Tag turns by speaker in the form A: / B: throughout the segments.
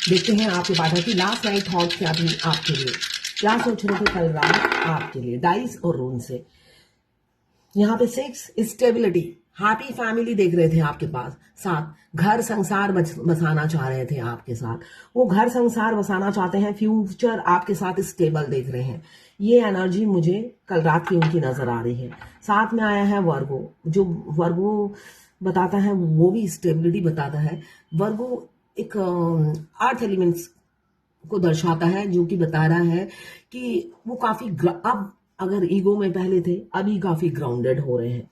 A: देखते हैं आपके पार्टनर की लास्ट नाइट थॉट क्या थी आपके लिए, क्या सोच रहे थे कल रात आपके लिए, डाइस और रून से। यहाँ पे 6 स्टेबिलिटी, हैप्पी फैमिली देख रहे थे आपके पास, 7 घर संसार बसाना चाह रहे थे आपके साथ, वो घर संसार बसाना चाहते हैं, फ्यूचर आपके साथ स्टेबल देख रहे हैं। ये एनर्जी मुझे कल रात की उनकी नजर आ रही है। साथ में आया है वर्गो, जो वर्गो बताता है वो भी स्टेबिलिटी बताता है। वर्गो एक अर्थ एलिमेंट्स को दर्शाता है, जो कि बता रहा है कि वो काफी अब अगर ईगो में पहले थे, अभी काफी ग्राउंडेड हो रहे हैं,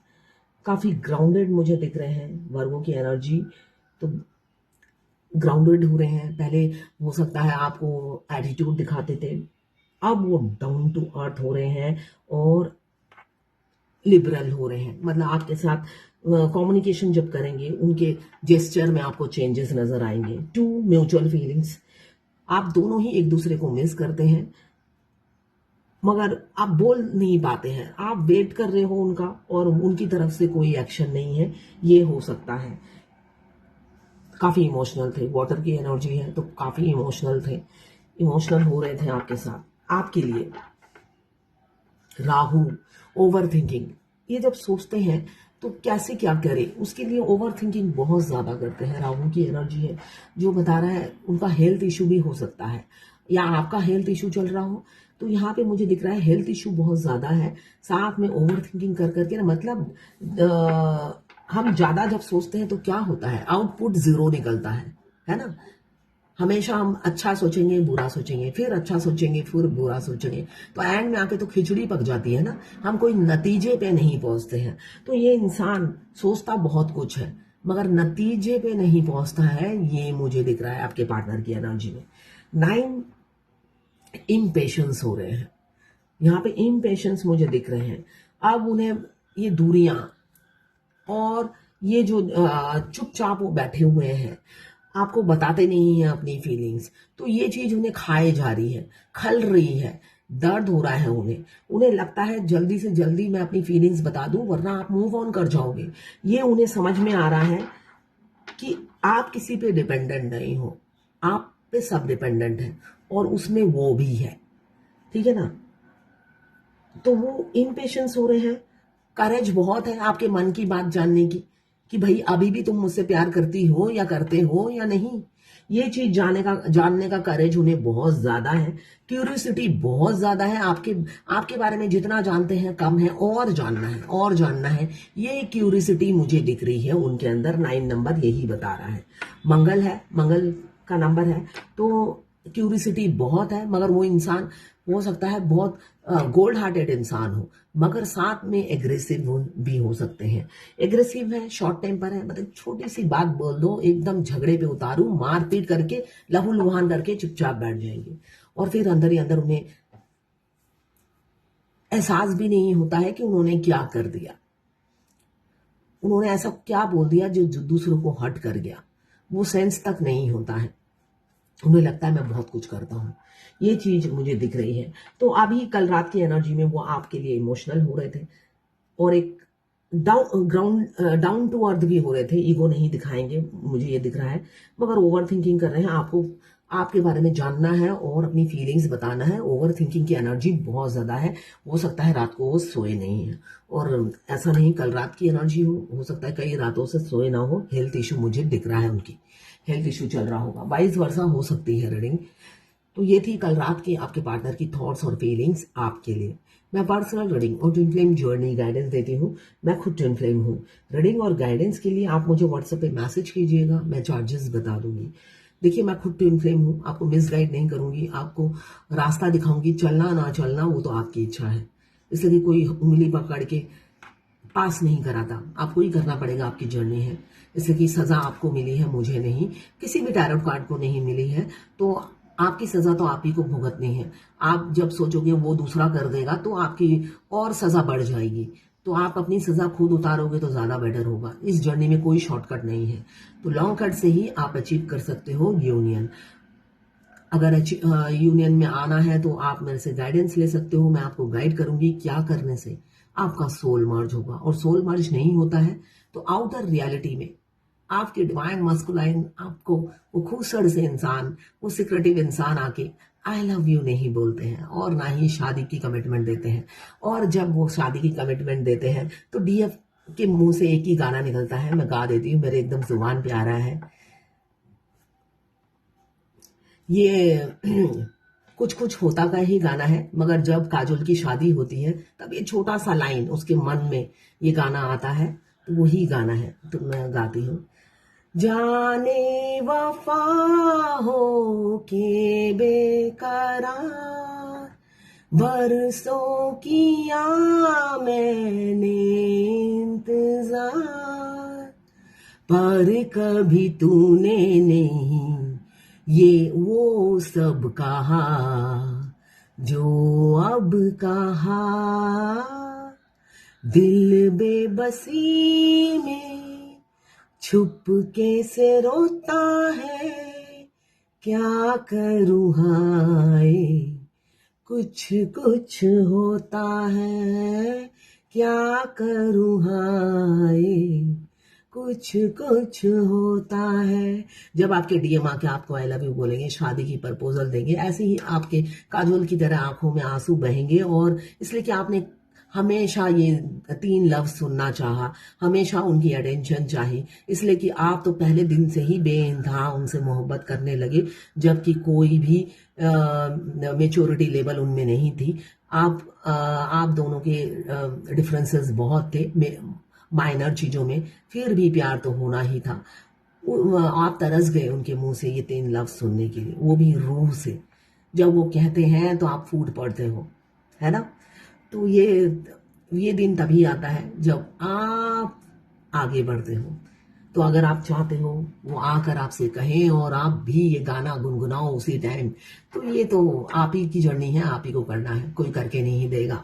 A: काफी ग्राउंडेड मुझे दिख रहे हैं वर्गों की एनर्जी। तो ग्राउंडेड हो रहे हैं, पहले हो सकता है आपको एटीट्यूड दिखाते थे, अब वो डाउन टू अर्थ हो रहे हैं और लिबरल हो रहे हैं। मतलब आपके साथ कम्युनिकेशन जब करेंगे, उनके जेस्चर में आपको चेंजेस नजर आएंगे। 2 म्यूचुअल फीलिंग्स, आप दोनों ही एक दूसरे को मिस करते हैं, मगर आप बोल नहीं पाते हैं, आप वेट कर रहे हो उनका और उनकी तरफ से कोई एक्शन नहीं है। ये हो सकता है काफी इमोशनल थे, वाटर की एनर्जी है तो काफी इमोशनल थे, इमोशनल हो रहे थे आपके साथ। आपके लिए राहु, ओवर थिंकिंग, ये जब सोचते हैं तो कैसे क्या करें, उसके लिए ओवर थिंकिंग बहुत ज्यादा करते हैं। राहु की एनर्जी है जो बता रहा है उनका हेल्थ इशू भी हो सकता है, या आपका हेल्थ इशू चल रहा हो। तो यहाँ पे मुझे दिख रहा है हेल्थ इशू बहुत ज्यादा है, साथ में ओवर थिंकिंग कर करके ना, मतलब हम ज्यादा जब सोचते हैं तो क्या होता है, आउटपुट 0 निकलता है ना। हमेशा हम अच्छा सोचेंगे बुरा सोचेंगे, फिर अच्छा सोचेंगे फिर बुरा सोचेंगे, तो एंड में आके तो खिचड़ी पक जाती है ना, हम कोई नतीजे पे नहीं पहुंचते हैं। तो ये इंसान सोचता बहुत कुछ है मगर नतीजे पे नहीं पहुंचता है, ये मुझे दिख रहा है आपके पार्टनर की एनर्जी में। 9 इम्पेशंस हो रहे हैं, यहाँ पे इम्पेशंस मुझे दिख रहे हैं। अब उन्हें ये दूरियां और ये जो चुपचाप वो बैठे हुए हैं, आपको बताते नहीं है अपनी फीलिंग्स, तो ये चीज उन्हें खाए जा रही है, खल रही है, दर्द हो रहा है उन्हें। उन्हें लगता है जल्दी से जल्दी मैं अपनी फीलिंग्स बता दूं वरना आप मूव ऑन कर जाओगे। ये उन्हें समझ में आ रहा है कि आप किसी पे डिपेंडेंट नहीं हो, आप पे सब डिपेंडेंट है और उसमें वो भी है, ठीक है ना। तो वो इम्पेशंस हो रहे हैं, करेज बहुत है आपके मन की बात जानने की, कि भाई अभी भी तुम मुझसे प्यार करती हो या करते हो या नहीं। ये चीज जानने का करेज उन्हें बहुत ज्यादा है, क्यूरियोसिटी बहुत ज्यादा है। आपके बारे में जितना जानते हैं कम है, और जानना है और जानना है, ये क्यूरियोसिटी मुझे दिख रही है उनके अंदर। 9 नंबर यही बता रहा है, मंगल है, मंगल का नंबर है, तो क्यूरियोसिटी बहुत है। मगर वो इंसान हो सकता है बहुत गोल्ड हार्टेड इंसान हो, मगर साथ में एग्रेसिव भी हो सकते हैं। एग्रेसिव है, शॉर्ट टेम्पर है, मतलब छोटी सी बात बोल दो एकदम झगड़े पे उतारू, मारपीट करके लहू लुहान करके चुपचाप बैठ जाएंगे, और फिर अंदर ही अंदर उन्हें एहसास भी नहीं होता है कि उन्होंने क्या कर दिया, उन्होंने ऐसा क्या बोल दिया जो दूसरों को हर्ट कर गया, वो सेंस तक नहीं होता है। उन्हें लगता है मैं बहुत कुछ करता हूँ, ये चीज मुझे दिख रही है। तो अभी कल रात की एनर्जी में वो आपके लिए इमोशनल हो रहे थे और एक डाउन टू अर्थ भी हो रहे थे। ईगो नहीं दिखाएंगे मुझे ये दिख रहा है, मगर ओवर थिंकिंग कर रहे हैं। आपको आपके बारे में जानना है और अपनी फीलिंग्स बताना है। ओवर थिंकिंग की एनर्जी बहुत ज्यादा है, हो सकता है रात को वो सोए नहीं है, और ऐसा नहीं कल रात की एनर्जी हो सकता है कई रातों से सोए ना हो। हेल्थ इशू मुझे दिख रहा है, उनकी हेल्थ इशू चल रहा होगा, 22 वर्षा हो सकती है रीडिंग। तो ये थी कल रात की आपके पार्टनर की थॉट्स और फीलिंग्स आपके लिए। मैं पर्सनल रीडिंग और ट्विन फ्लेम जर्नी गाइडेंस देती हूँ, मैं खुद ट्विन फ्लेम हूँ। रीडिंग और गाइडेंस के लिए आप मुझे व्हाट्सएप पे मैसेज कीजिएगा, मैं चार्जेस बता दूंगी। देखिए मैं खुद ट्विन फ्लेम हूँ, आपको मिस गाइड नहीं करूंगी, आपको रास्ता दिखाऊंगी। चलना ना चलना वो तो आपकी इच्छा है, इसलिए कोई उंगली पकड़ के पास नहीं कराता, आपको ही करना पड़ेगा, आपकी जर्नी है। इसलिए कि सजा आपको मिली है, मुझे नहीं, किसी भी टैरोट कार्ड को नहीं मिली है, तो आपकी सजा तो आप ही को भुगतनी है। आप जब सोचोगे वो दूसरा कर देगा तो आपकी और सजा बढ़ जाएगी, तो आप अपनी सजा खुद उतारोगे तो ज्यादा बेटर होगा। इस जर्नी में कोई शॉर्टकट नहीं है, तो लॉन्ग कट से ही आप अचीव कर सकते हो यूनियन। अगर यूनियन में आना है तो आप मेरे से गाइडेंस ले सकते हो, मैं आपको गाइड करूंगी क्या करने से आपका सोल मर्ज होगा। और सोल मर्ज नहीं होता है तो आउटर रियलिटी में आपके डिवाइन मस्कुलाइन आपको वो खूबसूरत से इंसान, वो सिक्रेटिव इंसान आके आई लव यू नहीं बोलते हैं और ना ही शादी की कमिटमेंट देते हैं। और जब वो शादी की कमिटमेंट देते हैं तो डीएफ के मुंह से एक ही गाना निकलता है, मैं गा देती हूँ, मेरे एकदम जुबान पे आ रहा है ये। कुछ कुछ होता का ही गाना है, मगर जब काजोल की शादी होती है तब ये छोटा सा लाइन उसके मन में ये गाना आता है, तो वही गाना है, तो मैं गाती हूँ। जाने वफा हो के बेकरार, बरसों किया मैंने इंतजार, पर कभी तूने नहीं ये वो सब कहा जो अब कहा। दिल बेबसी में छुपके से रोता है, क्या करूँ हाय कुछ कुछ होता है, क्या करूँ हाय कुछ कुछ होता है। जब आपके डीएम आके आपको आई लव यू बोलेंगे, शादी की प्रपोजल देंगे, ऐसे ही आपके काजोल की तरह आंखों में आंसू बहेंगे। और इसलिए कि आपने हमेशा ये 3 लव सुनना चाहा, हमेशा उनकी अटेंशन चाहिए, इसलिए कि आप तो पहले दिन से ही बेइंतहा उनसे मोहब्बत करने लगे, जबकि कोई भी मेच्योरिटी लेवल उनमें नहीं थी। आप दोनों के डिफरेंसेस बहुत थे माइनर चीजों में, फिर भी प्यार तो होना ही था। आप तरस गए उनके मुंह से ये 3 लफ्ज सुनने के लिए, वो भी रूह से। जब वो कहते हैं तो आप फूट पड़ते हो, है ना। तो ये दिन तभी आता है जब आप आगे बढ़ते हो। तो अगर आप चाहते हो वो आकर आपसे कहें और आप भी ये गाना गुनगुनाओ उसी टाइम, तो ये तो आप ही की जर्नी है, आप ही को करना है, कोई करके नहीं देगा।